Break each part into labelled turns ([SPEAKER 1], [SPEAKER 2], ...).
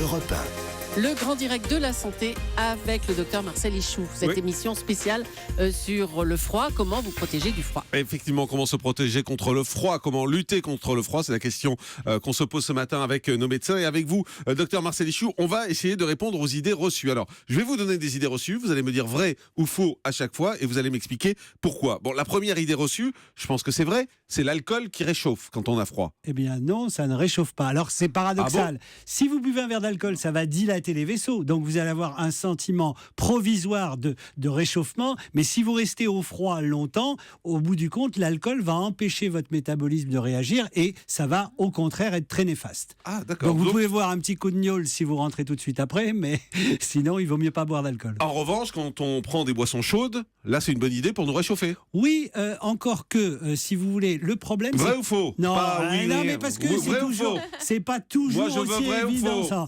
[SPEAKER 1] Europe 1.
[SPEAKER 2] Le grand direct de la santé avec le docteur Marcel Ichou. Cette émission spéciale sur le froid, comment vous protéger du froid.
[SPEAKER 3] Effectivement, comment se protéger contre le froid, comment lutter contre le froid, c'est la question qu'on se pose ce matin avec nos médecins et avec vous, docteur Marcel Ichou. On va essayer de répondre aux idées reçues. Alors, je vais vous donner des idées reçues, vous allez me dire vrai ou faux à chaque fois et vous allez m'expliquer pourquoi. Bon, la première idée reçue, je pense que c'est vrai, c'est l'alcool qui réchauffe quand on a froid.
[SPEAKER 4] Eh bien non, ça ne réchauffe pas. Alors c'est paradoxal.
[SPEAKER 3] Ah bon ?
[SPEAKER 4] Si vous buvez un verre d'alcool, ça va dilater les vaisseaux. Donc vous allez avoir un sentiment provisoire de réchauffement. Mais si vous restez au froid longtemps, au bout du compte, l'alcool va empêcher votre métabolisme de réagir et ça va au contraire être très néfaste.
[SPEAKER 3] Ah d'accord.
[SPEAKER 4] Donc vous pouvez boire un petit coup de gnôle si vous rentrez tout de suite après, mais sinon il vaut mieux pas boire d'alcool.
[SPEAKER 3] En revanche, quand on prend des boissons chaudes, là c'est une bonne idée pour nous réchauffer.
[SPEAKER 4] Oui, encore que si vous voulez, le problème
[SPEAKER 3] Vrai
[SPEAKER 4] c'est...
[SPEAKER 3] ou faux ?
[SPEAKER 4] Non,
[SPEAKER 3] Pas oui,
[SPEAKER 4] non, mais parce que c'est
[SPEAKER 3] vrai ou
[SPEAKER 4] toujours,
[SPEAKER 3] faux ?
[SPEAKER 4] c'est pas toujours
[SPEAKER 3] Moi, je veux
[SPEAKER 4] aussi
[SPEAKER 3] vrai ou
[SPEAKER 4] évident
[SPEAKER 3] faux.
[SPEAKER 4] ça.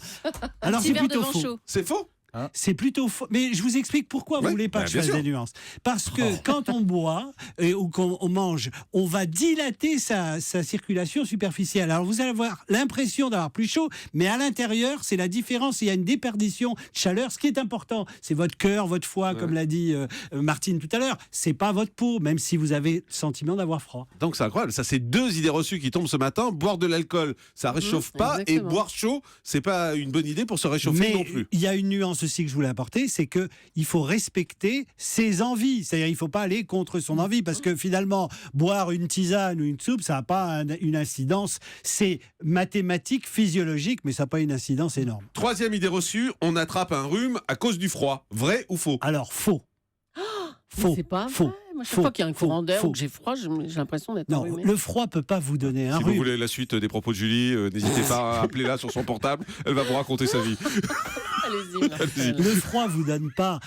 [SPEAKER 4] Alors
[SPEAKER 2] Petit
[SPEAKER 4] c'est
[SPEAKER 2] verre de
[SPEAKER 4] plutôt
[SPEAKER 2] vin
[SPEAKER 4] faux.
[SPEAKER 2] chaud.
[SPEAKER 3] C'est faux ?
[SPEAKER 4] C'est plutôt faux. Mais je vous explique pourquoi vous
[SPEAKER 3] Ouais,
[SPEAKER 4] voulez pas
[SPEAKER 3] bah,
[SPEAKER 4] que je
[SPEAKER 3] bien
[SPEAKER 4] fasse
[SPEAKER 3] sûr.
[SPEAKER 4] des nuances. Parce que quand on boit ou qu'on mange, on va dilater sa circulation superficielle. Alors vous allez avoir l'impression d'avoir plus chaud, mais à l'intérieur, c'est la différence. Il y a une déperdition de chaleur. Ce qui est important, c'est votre cœur, votre foie, comme l'a dit Martine tout à l'heure. C'est pas votre peau, même si vous avez le sentiment d'avoir froid.
[SPEAKER 3] Donc c'est incroyable, ça c'est deux idées reçues qui tombent ce matin. Boire de l'alcool, ça réchauffe pas, et
[SPEAKER 2] exactement.
[SPEAKER 3] boire chaud, c'est pas une bonne idée pour se réchauffer
[SPEAKER 4] Mais
[SPEAKER 3] non plus.
[SPEAKER 4] il y a une nuance aussi que je voulais apporter, c'est que il faut respecter ses envies. C'est-à-dire, il faut pas aller contre son envie, parce que finalement, boire une tisane ou une soupe, ça n'a pas une incidence. C'est mathématique, physiologique, mais ça n'a pas une incidence énorme.
[SPEAKER 3] Troisième idée reçue, on attrape un rhume à cause du froid. Vrai ou faux ?
[SPEAKER 4] Alors, faux.
[SPEAKER 2] Mais
[SPEAKER 4] Faux.
[SPEAKER 2] c'est pas
[SPEAKER 4] Faux.
[SPEAKER 2] vrai. Moi, chaque
[SPEAKER 4] Faux.
[SPEAKER 2] fois qu'il y a un courant d'air
[SPEAKER 4] Faux.
[SPEAKER 2] ou que j'ai froid, j'ai l'impression d'être
[SPEAKER 4] Non,
[SPEAKER 2] enrhumée.
[SPEAKER 4] le froid peut pas vous donner un
[SPEAKER 3] Si
[SPEAKER 4] rhume.
[SPEAKER 3] vous voulez la suite des propos de Julie, n'hésitez pas à appeler là sur son portable, elle va vous raconter sa vie.
[SPEAKER 2] Allez-y. Marcel.
[SPEAKER 4] Le froid vous donne pas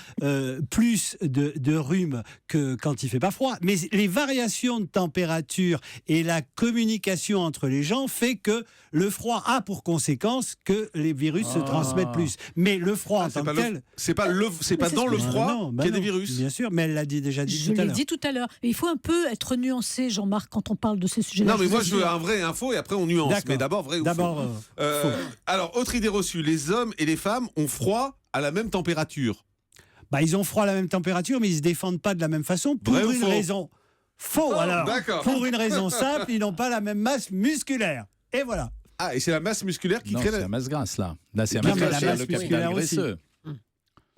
[SPEAKER 4] plus de rhume que quand il fait pas froid, mais les variations de température et la communication entre les gens fait que le froid a pour conséquence que les virus se transmettent plus. Mais le froid en
[SPEAKER 3] C'est
[SPEAKER 4] tant
[SPEAKER 3] pas,
[SPEAKER 4] que tel,
[SPEAKER 3] c'est pas
[SPEAKER 5] c'est
[SPEAKER 3] dans
[SPEAKER 5] ce
[SPEAKER 3] le
[SPEAKER 5] que je-
[SPEAKER 3] froid
[SPEAKER 4] non, bah
[SPEAKER 3] qu'il y a des
[SPEAKER 4] non,
[SPEAKER 3] virus.
[SPEAKER 4] Bien sûr, mais elle l'a déjà dit
[SPEAKER 5] Je
[SPEAKER 4] tout à
[SPEAKER 5] l'ai
[SPEAKER 4] l'heure.
[SPEAKER 5] dit tout à l'heure. Mais il faut un peu être nuancé, Jean-Marc, quand on parle de ces sujets-là.
[SPEAKER 3] Non mais moi je veux
[SPEAKER 5] veux
[SPEAKER 3] un vrai info et après on nuance.
[SPEAKER 4] D'accord.
[SPEAKER 3] Mais d'abord vrai ou
[SPEAKER 4] D'abord,
[SPEAKER 3] faux. Alors autre idée reçue, les hommes et les femmes ont froid à la même température.
[SPEAKER 4] bah, ils ont froid à la même température, mais ils se défendent pas de la même façon pour
[SPEAKER 3] Vrai ou
[SPEAKER 4] une
[SPEAKER 3] faux
[SPEAKER 4] raison. Faux alors.
[SPEAKER 3] d'accord.
[SPEAKER 4] Pour une raison simple, ils n'ont pas la même masse musculaire. Et voilà.
[SPEAKER 3] Ah et c'est la masse musculaire qui
[SPEAKER 6] Non,
[SPEAKER 3] crée
[SPEAKER 6] c'est
[SPEAKER 3] la...
[SPEAKER 6] la masse grasse, là. Là, c'est
[SPEAKER 4] Non,
[SPEAKER 6] la masse
[SPEAKER 4] mais
[SPEAKER 6] grasse,
[SPEAKER 4] la
[SPEAKER 6] c'est
[SPEAKER 4] masse
[SPEAKER 6] le capital
[SPEAKER 4] musculaire aussi.
[SPEAKER 6] graisseux.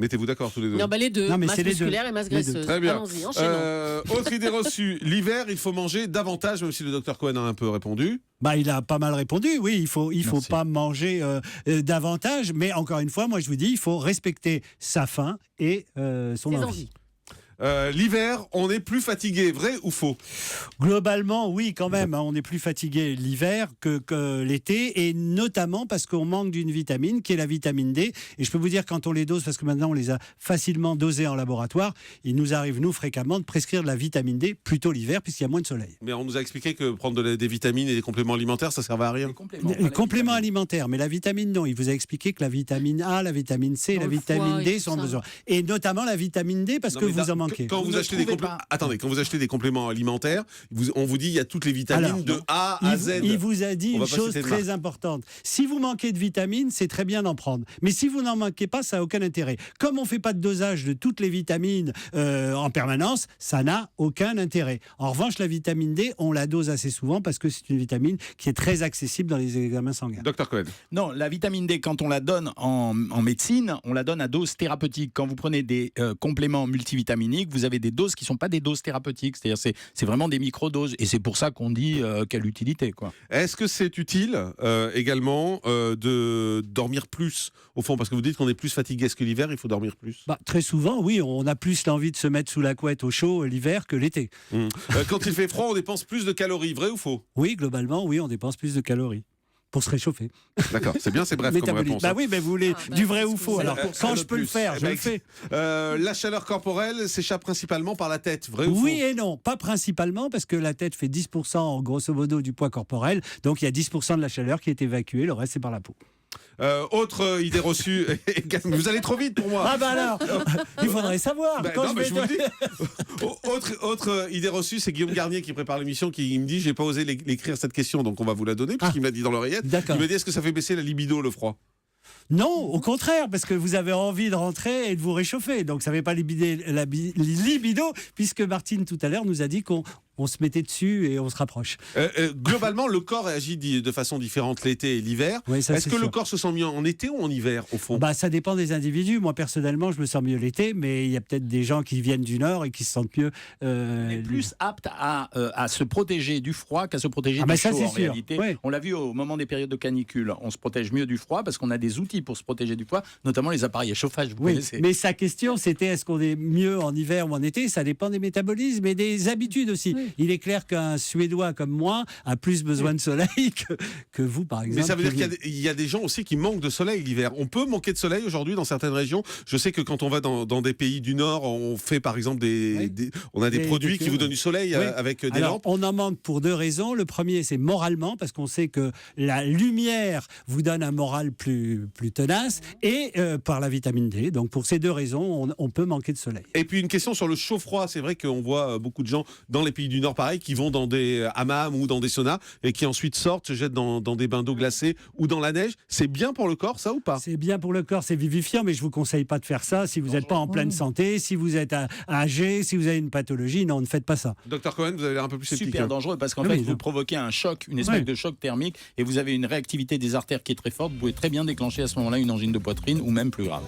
[SPEAKER 3] Mettez-vous d'accord tous les deux.
[SPEAKER 2] Non, bah les deux,
[SPEAKER 4] Non, mais
[SPEAKER 2] masse
[SPEAKER 4] c'est les deux.
[SPEAKER 2] musculaire et masse
[SPEAKER 4] Les deux.
[SPEAKER 2] graisseuse.
[SPEAKER 3] Très bien.
[SPEAKER 2] Allons-y, enchaînons.
[SPEAKER 3] Autre idée reçue, l'hiver il faut manger davantage, même si le docteur Cohen a un peu répondu.
[SPEAKER 4] Bah, il a pas mal répondu. Oui, il faut
[SPEAKER 6] Merci.
[SPEAKER 4] pas manger davantage. Mais encore une fois, moi, je vous dis, il faut respecter sa faim et son
[SPEAKER 2] Ses
[SPEAKER 4] envie.
[SPEAKER 2] envies.
[SPEAKER 3] L'hiver, on est plus fatigué, vrai ou faux ?
[SPEAKER 4] Globalement, oui, quand même. On est plus fatigué l'hiver que l'été, et notamment parce qu'on manque d'une vitamine qui est la vitamine D. Et je peux vous dire, quand on les dose, parce que maintenant on les a facilement dosés en laboratoire, il nous arrive, nous, fréquemment, de prescrire de la vitamine D plutôt l'hiver, puisqu'il y a moins de soleil.
[SPEAKER 3] Mais on nous a expliqué que prendre des vitamines et des compléments alimentaires, ça servait à rien.
[SPEAKER 4] Les compléments alimentaires, mais la vitamine non. Il vous a expliqué que la vitamine A, la vitamine C,
[SPEAKER 2] Dans
[SPEAKER 4] la
[SPEAKER 2] le
[SPEAKER 4] vitamine
[SPEAKER 2] foie et
[SPEAKER 4] D
[SPEAKER 2] tout
[SPEAKER 4] sont
[SPEAKER 2] ça.
[SPEAKER 4] besoin. Et notamment la vitamine D parce
[SPEAKER 3] Non,
[SPEAKER 4] que
[SPEAKER 3] mais
[SPEAKER 4] vous en manquez.
[SPEAKER 3] Quand
[SPEAKER 6] Vous
[SPEAKER 3] vous
[SPEAKER 6] ne
[SPEAKER 3] achetez des
[SPEAKER 6] trouvez
[SPEAKER 3] compléments,
[SPEAKER 6] pas.
[SPEAKER 3] attendez, quand vous achetez des compléments alimentaires, on vous dit il y a toutes les vitamines
[SPEAKER 4] Alors,
[SPEAKER 3] de A à Z.
[SPEAKER 4] Il vous a dit
[SPEAKER 3] On va
[SPEAKER 4] une
[SPEAKER 3] pas
[SPEAKER 4] chose
[SPEAKER 3] citer de
[SPEAKER 4] très
[SPEAKER 3] marque.
[SPEAKER 4] importante. Si vous manquez de vitamines, c'est très bien d'en prendre. Mais si vous n'en manquez pas, ça n'a aucun intérêt. Comme on ne fait pas de dosage de toutes les vitamines en permanence, ça n'a aucun intérêt. En revanche, la vitamine D, on la dose assez souvent parce que c'est une vitamine qui est très accessible dans les examens sanguins.
[SPEAKER 3] Docteur Cohen.
[SPEAKER 6] Non, la vitamine D, quand on la donne en médecine, on la donne à dose thérapeutique. Quand vous prenez des compléments multivitaminiques, vous avez des doses qui ne sont pas des doses thérapeutiques. C'est-à-dire c'est vraiment des microdoses. Et c'est pour ça qu'on dit quelle utilité, quoi.
[SPEAKER 3] Est-ce que c'est utile également de dormir plus au fond, parce que vous dites qu'on est plus fatigué. Est-ce que l'hiver il faut dormir plus?
[SPEAKER 4] Bah, très souvent, oui, on a plus l'envie de se mettre sous la couette au chaud l'hiver que l'été.
[SPEAKER 3] Quand il fait froid, on dépense plus de calories, vrai ou faux?
[SPEAKER 4] Oui, globalement, oui, on dépense plus de calories pour se réchauffer.
[SPEAKER 3] D'accord, c'est bien, c'est bref comme
[SPEAKER 4] Métabolisme.
[SPEAKER 3] réponse.
[SPEAKER 4] Bah oui, mais vous voulez
[SPEAKER 2] Ah, bah,
[SPEAKER 4] du vrai
[SPEAKER 2] c'est
[SPEAKER 4] ou
[SPEAKER 2] ce que
[SPEAKER 4] faux.
[SPEAKER 2] vous
[SPEAKER 4] Alors,
[SPEAKER 2] avez.
[SPEAKER 4] quand
[SPEAKER 3] Le
[SPEAKER 4] je peux le
[SPEAKER 3] plus.
[SPEAKER 4] faire,
[SPEAKER 3] Eh
[SPEAKER 4] je
[SPEAKER 3] ben,
[SPEAKER 4] le fais.
[SPEAKER 3] La chaleur corporelle s'échappe principalement par la tête, vrai ou faux?
[SPEAKER 4] Oui et non, pas principalement, parce que la tête fait 10% grosso modo du poids corporel, donc il y a 10% de la chaleur qui est évacuée, le reste c'est par la peau.
[SPEAKER 3] Autre idée reçue, vous allez trop vite pour moi.
[SPEAKER 4] Ah bah alors, il faudrait savoir.
[SPEAKER 3] Ben,
[SPEAKER 4] quand
[SPEAKER 3] non,
[SPEAKER 4] je
[SPEAKER 3] mais
[SPEAKER 4] vais
[SPEAKER 3] je vous le dis. Autre idée reçue, c'est Guillaume Garnier qui prépare l'émission, qui me dit j'ai pas osé l'écrire cette question, donc on va vous la donner puisqu'il me l'a dit dans l'oreillette.
[SPEAKER 4] D'accord.
[SPEAKER 3] Il m'a dit est-ce que ça fait baisser la libido le froid?
[SPEAKER 4] Non, au contraire, parce que vous avez envie de rentrer et de vous réchauffer. Donc ça ne fait pas la libido, puisque Martine tout à l'heure nous a dit qu'on se mettait dessus et on se rapproche.
[SPEAKER 3] Globalement, le corps réagit de façon différente l'été et l'hiver.
[SPEAKER 4] Oui, ça,
[SPEAKER 3] Est-ce
[SPEAKER 4] c'est
[SPEAKER 3] que le
[SPEAKER 4] sûr.
[SPEAKER 3] corps se sent mieux en été ou en hiver, au fond?
[SPEAKER 4] Ça dépend des individus. Moi, personnellement, je me sens mieux l'été, mais il y a peut-être des gens qui viennent du Nord et qui se sentent mieux.
[SPEAKER 6] On est plus apte à se protéger du froid qu'à se protéger du
[SPEAKER 4] ça,
[SPEAKER 6] chaud
[SPEAKER 4] c'est
[SPEAKER 6] en
[SPEAKER 4] sûr.
[SPEAKER 6] réalité.
[SPEAKER 4] Ouais.
[SPEAKER 6] On l'a vu au moment des périodes de canicule. On se protège mieux du froid parce qu'on a des outils pour se protéger du froid, notamment les appareils à chauffage. Vous
[SPEAKER 4] Oui,
[SPEAKER 6] connaissez.
[SPEAKER 4] mais sa question, c'était est-ce qu'on est mieux en hiver ou en été? Ça dépend des métabolismes et des habitudes aussi.
[SPEAKER 5] Oui.
[SPEAKER 4] Il est clair qu'un Suédois comme moi a plus besoin de soleil que vous, par exemple.
[SPEAKER 3] Mais ça veut dire qu'il y a des gens aussi qui manquent de soleil l'hiver. On peut manquer de soleil aujourd'hui dans certaines régions. Je sais que quand on va dans des pays du Nord, on fait par exemple on a des produits qui vous donnent du soleil avec des
[SPEAKER 4] Alors,
[SPEAKER 3] lampes.
[SPEAKER 4] on en manque pour 2 raisons. Le premier, c'est moralement, parce qu'on sait que la lumière vous donne un moral plus tenace, et par la vitamine D. Donc, pour ces 2 raisons, on peut manquer de soleil.
[SPEAKER 3] Et puis une question sur le chaud-froid. C'est vrai qu'on voit beaucoup de gens dans les pays du Nord, pareil, qui vont dans des hammams ou dans des saunas et qui ensuite sortent, se jettent dans des bains d'eau glacée ou dans la neige. C'est bien pour le corps, ça ou pas?
[SPEAKER 4] C'est bien pour le corps, c'est vivifiant, mais je vous conseille pas de faire ça si vous n'êtes pas en pleine santé, si vous êtes âgé, si vous avez une pathologie. Non, ne faites pas ça.
[SPEAKER 3] Docteur Cohen, vous avez l'air un peu plus sceptique.
[SPEAKER 6] Super dangereux parce qu'en
[SPEAKER 4] Ah
[SPEAKER 6] fait,
[SPEAKER 4] oui,
[SPEAKER 6] vous provoquez un choc, une espèce de choc thermique et vous avez une réactivité des artères qui est très forte. Vous pouvez très bien déclencher à ce moment-là une angine de poitrine ou même plus grave.